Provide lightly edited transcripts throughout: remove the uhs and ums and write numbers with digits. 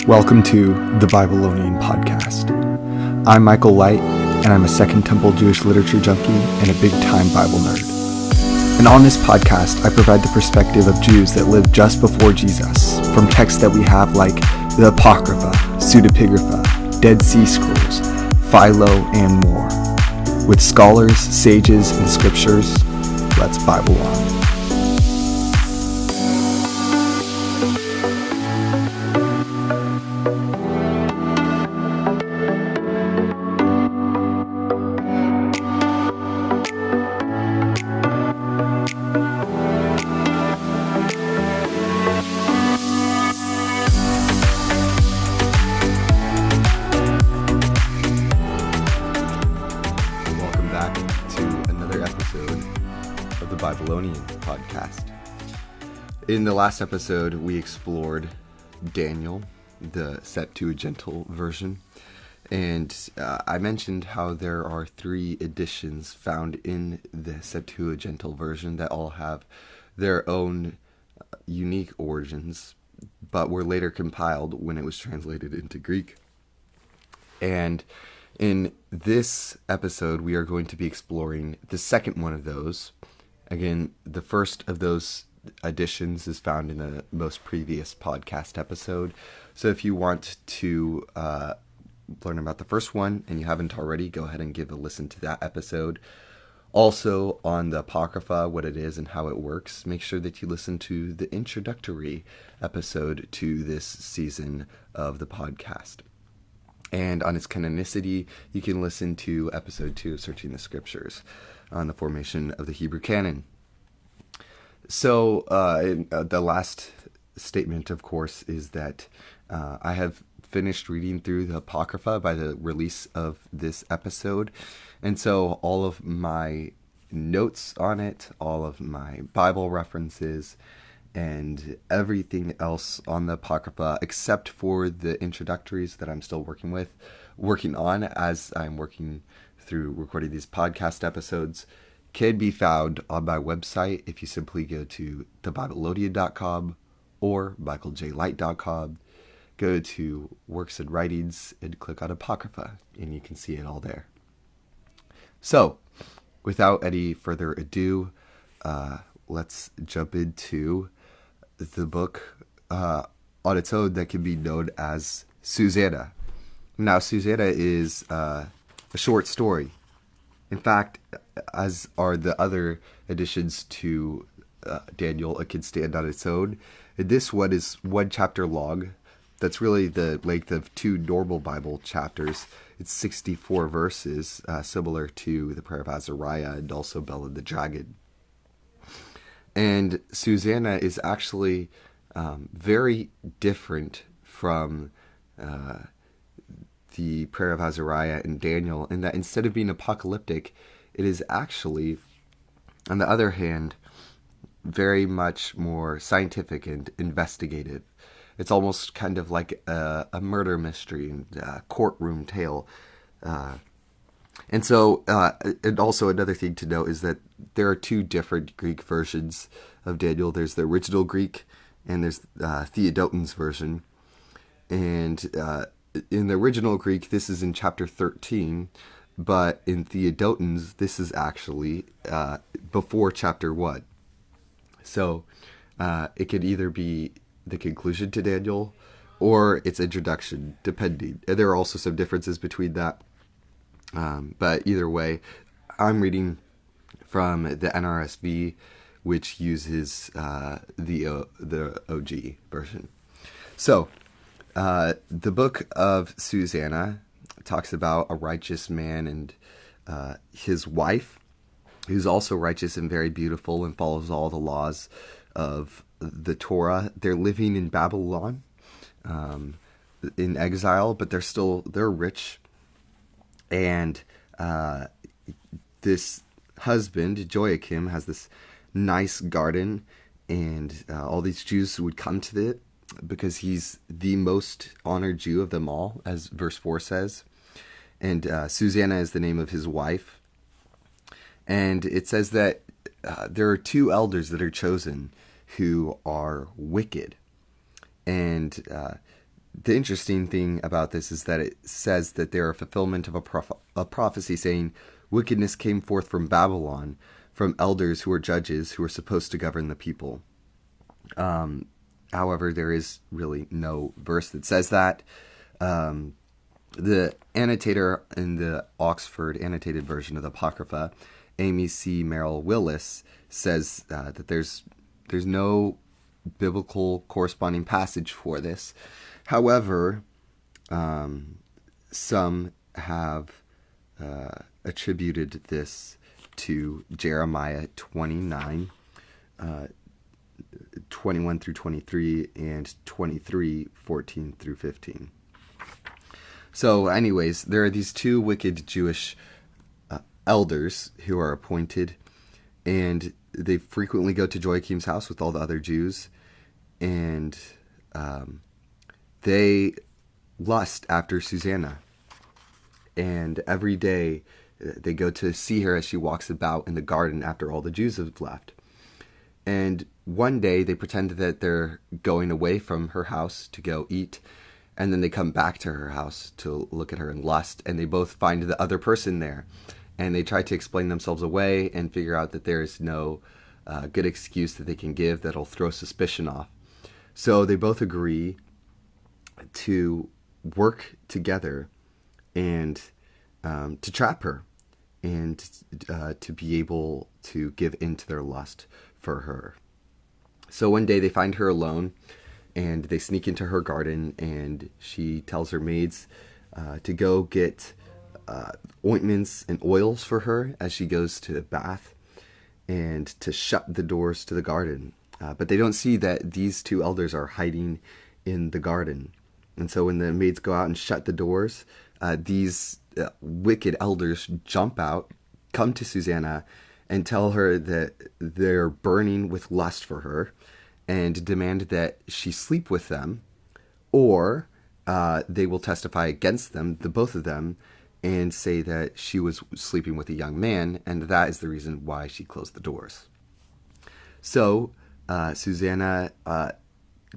Welcome to the Babylonian Podcast. I'm Michael Light, and I'm a Second Temple Jewish literature junkie and a big-time Bible nerd. And on this podcast, I provide the perspective of Jews that lived just before Jesus, from texts that we have like the apocrypha, pseudepigrapha, Dead Sea Scrolls, Philo, and more. With scholars, sages, and scriptures, let's Bible on. In the last episode, we explored Daniel, the Septuagintal version, and I mentioned how there are 3 editions found in the Septuagintal version that all have their own unique origins, but were later compiled when it was translated into Greek. And in this episode, we are going to be exploring the second one of those. Again, the first of those editions is found in the most previous podcast episode. So if you want to learn about the first one and you haven't already, go ahead and give a listen to that episode. Also on the apocrypha, what it is and how it works, make sure that you listen to the introductory episode to this season of the podcast. And on its canonicity, you can listen to episode 2 of Searching the Scriptures on the formation of the Hebrew canon. So the last statement, of course, is that I have finished reading through the Apocrypha by the release of this episode. And so all of my notes on it, all of my Bible references, and everything else on the Apocrypha, except for the introductories that I'm still working on as I'm working through recording these podcast episodes, can be found on my website if you simply go to thebabylonian.com or michaeljlight.com. Go to Works and Writings and click on Apocrypha, and you can see it all there. So, without any further ado, let's jump into the book on its own that can be known as Susanna. Now, Susanna is a short story. In fact, as are the other additions to Daniel, it can stand on its own. And this one is 1 chapter long. That's really the length of 2 normal Bible chapters. It's 64 verses, similar to the Prayer of Azariah and also Bel and the Dragon. And Susanna is actually very different from the Prayer of Azariah and Daniel, in that instead of being apocalyptic, it is actually, on the other hand, very much more scientific and investigative. It's almost kind of like a murder mystery and courtroom tale. And also another thing to note is that there are 2 different Greek versions of Daniel. There's the original Greek, and there's Theodoton's version. And in the original Greek, this is in chapter 13, but in Theodoton's, this is actually before chapter 1. So it could either be the conclusion to Daniel or its introduction, depending. And there are also some differences between that. But either way, I'm reading from the NRSV, which uses the OG version. So, the book of Susanna talks about a righteous man and his wife, who's also righteous and very beautiful and follows all the laws of the Torah. They're living in Babylon, in exile, but they're rich. And this husband, Joachim, has this nice garden, and all these Jews would come to it because he's the most honored Jew of them all, as verse 4 says. And Susanna is the name of his wife. And it says that there are 2 elders that are chosen who are wicked. And the interesting thing about this is that it says that they're a fulfillment of a prophecy saying wickedness came forth from Babylon, from elders who were judges who were supposed to govern the people. However, there is really no verse that says that. The annotator in the Oxford annotated version of the Apocrypha, Amy C. Merrill Willis, says that there's no biblical corresponding passage for this. However, some have attributed this to Jeremiah 29, 21 through 23, and 23, 14 through 15. So anyways, there are these two wicked Jewish elders who are appointed, and they frequently go to Joachim's house with all the other Jews, and they lust after Susanna. And every day they go to see her as she walks about in the garden after all the Jews have left. And one day they pretend that they're going away from her house to go eat, and then they come back to her house to look at her in lust, and they both find the other person there. And they try to explain themselves away and figure out that there is no good excuse that they can give that'll throw suspicion off. So they both agree to work together and to trap her and to be able to give in to their lust for her. So one day they find her alone, and they sneak into her garden, and she tells her maids to go get ointments and oils for her as she goes to bath, and to shut the doors to the garden. But they don't see that these two elders are hiding in the garden. And so when the maids go out and shut the doors, these wicked elders jump out, come to Susanna, and tell her that they're burning with lust for her, and demand that she sleep with them, or they will testify against them, the both of them, and say that she was sleeping with a young man, and that is the reason why she closed the doors. So Susanna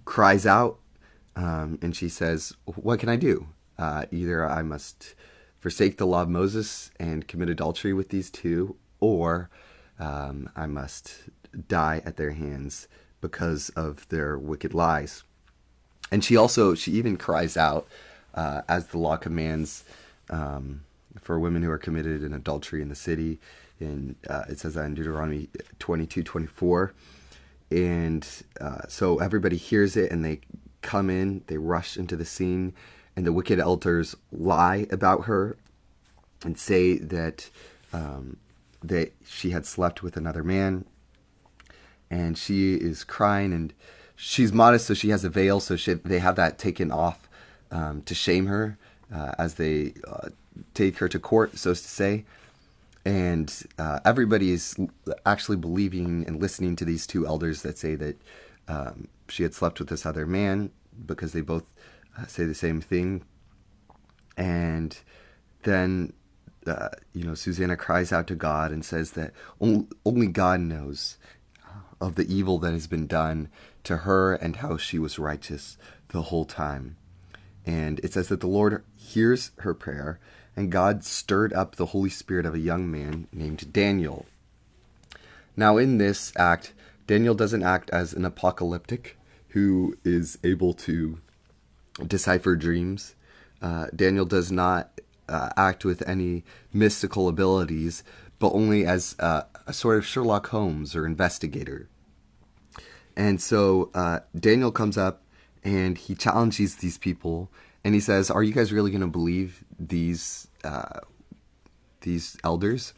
cries out, and she says, "What can I do? Either I must forsake the law of Moses and commit adultery with these two, or I must die at their hands because of their wicked lies." And she even cries out, as the law commands, for women who are committed in adultery in the city. And it says that in Deuteronomy 22:24. And so everybody hears it, and they come in, they rush into the scene, and the wicked elders lie about her and say that that she had slept with another man. And she is crying, and she's modest, so she has a veil, so they have that taken off to shame her as they take her to court, so to say. And everybody is actually believing and listening to these two elders that say that she had slept with this other man, because they both say the same thing. And then Susanna cries out to God and says that only God knows of the evil that has been done to her and how she was righteous the whole time. And it says that the Lord hears her prayer, and God stirred up the Holy Spirit of a young man named Daniel. Now in this act, Daniel doesn't act as an apocalyptic who is able to decipher dreams. Daniel does not act with any mystical abilities, but only as a sort of Sherlock Holmes or investigator. And so Daniel comes up and he challenges these people, and he says, "Are you guys really going to believe these elders?"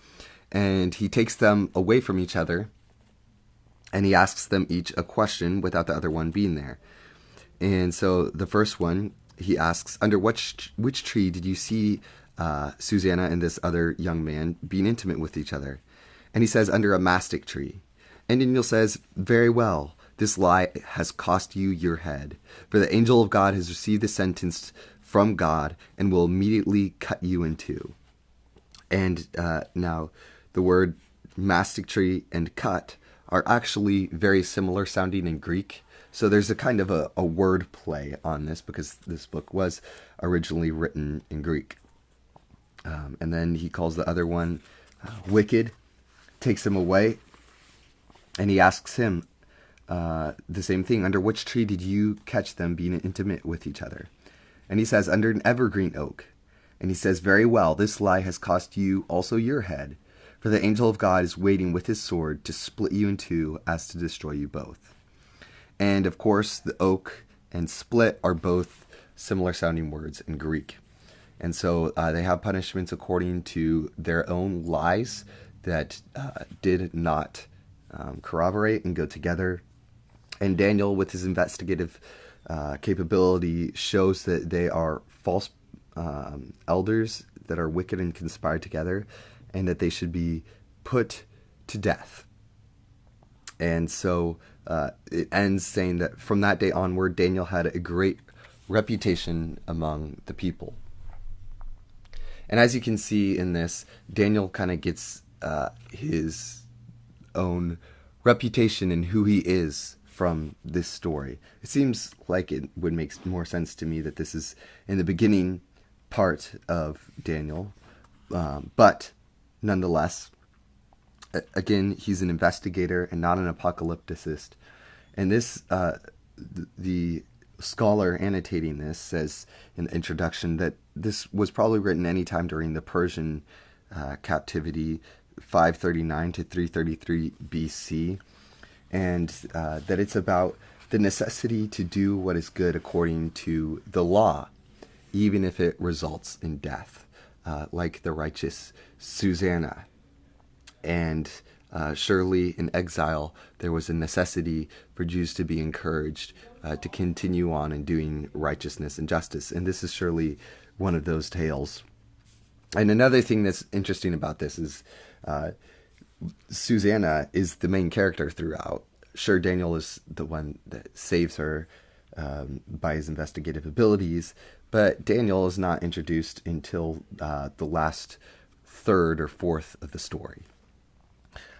And he takes them away from each other, and he asks them each a question without the other one being there. And so the first one, he asks, "Under which tree did you see Susanna and this other young man being intimate with each other?" And he says, "Under a mastic tree." And Daniel says, "Very well. This lie has cost you your head, for the angel of God has received the sentence from God and will immediately cut you in two." And now the word mastic tree and cut are actually very similar sounding in Greek. So there's a kind of a word play on this because this book was originally written in Greek. And then he calls the other one wicked, takes him away, and he asks him the same thing. Under which tree did you catch them being intimate with each other? And he says, under an evergreen oak. And he says, very well, this lie has cost you also your head. For the angel of God is waiting with his sword to split you in two as to destroy you both. And of course, the oak and split are both similar sounding words in Greek. And so they have punishments according to their own lies that did not corroborate and go together. And Daniel, with his investigative capability, shows that they are false elders that are wicked and conspired together, and that they should be put to death. And so it ends saying that from that day onward, Daniel had a great reputation among the people. And as you can see in this, Daniel kind of gets his own reputation and who he is from this story. It seems like it would make more sense to me that this is in the beginning part of Daniel. But nonetheless, again, he's an investigator and not an apocalypticist. And this, the scholar annotating this says in the introduction that this was probably written anytime during the Persian captivity, 539 to 333 BC, and that it's about the necessity to do what is good according to the law, even if it results in death, like the righteous Susanna. And surely in exile, there was a necessity for Jews to be encouraged to continue on in doing righteousness and justice. And this is surely one of those tales. And another thing that's interesting about this is Susanna is the main character throughout. Sure, Daniel is the one that saves her by his investigative abilities, but Daniel is not introduced until the last third or fourth of the story.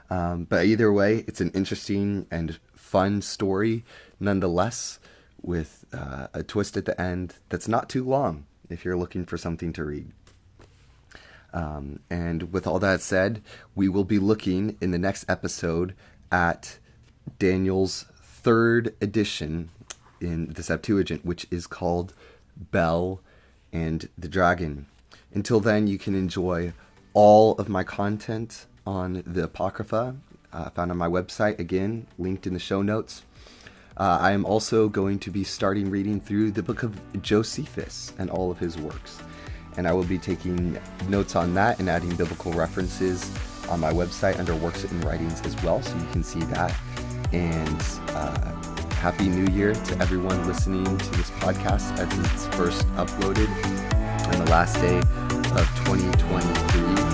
But either way, it's an interesting and fun story, nonetheless, with a twist at the end that's not too long if you're looking for something to read. And with all that said, we will be looking in the next episode at Daniel's third edition in the Septuagint, which is called Bel and the Dragon. Until then, you can enjoy all of my content on the apocrypha found on my website, again linked in the show notes. I am also going to be starting reading through the book of Josephus and all of his works, and I will be taking notes on that and adding biblical references on my website under works and writings as well, so you can see that. And Happy New Year to everyone listening to this podcast as it's first uploaded on the last day of 2023.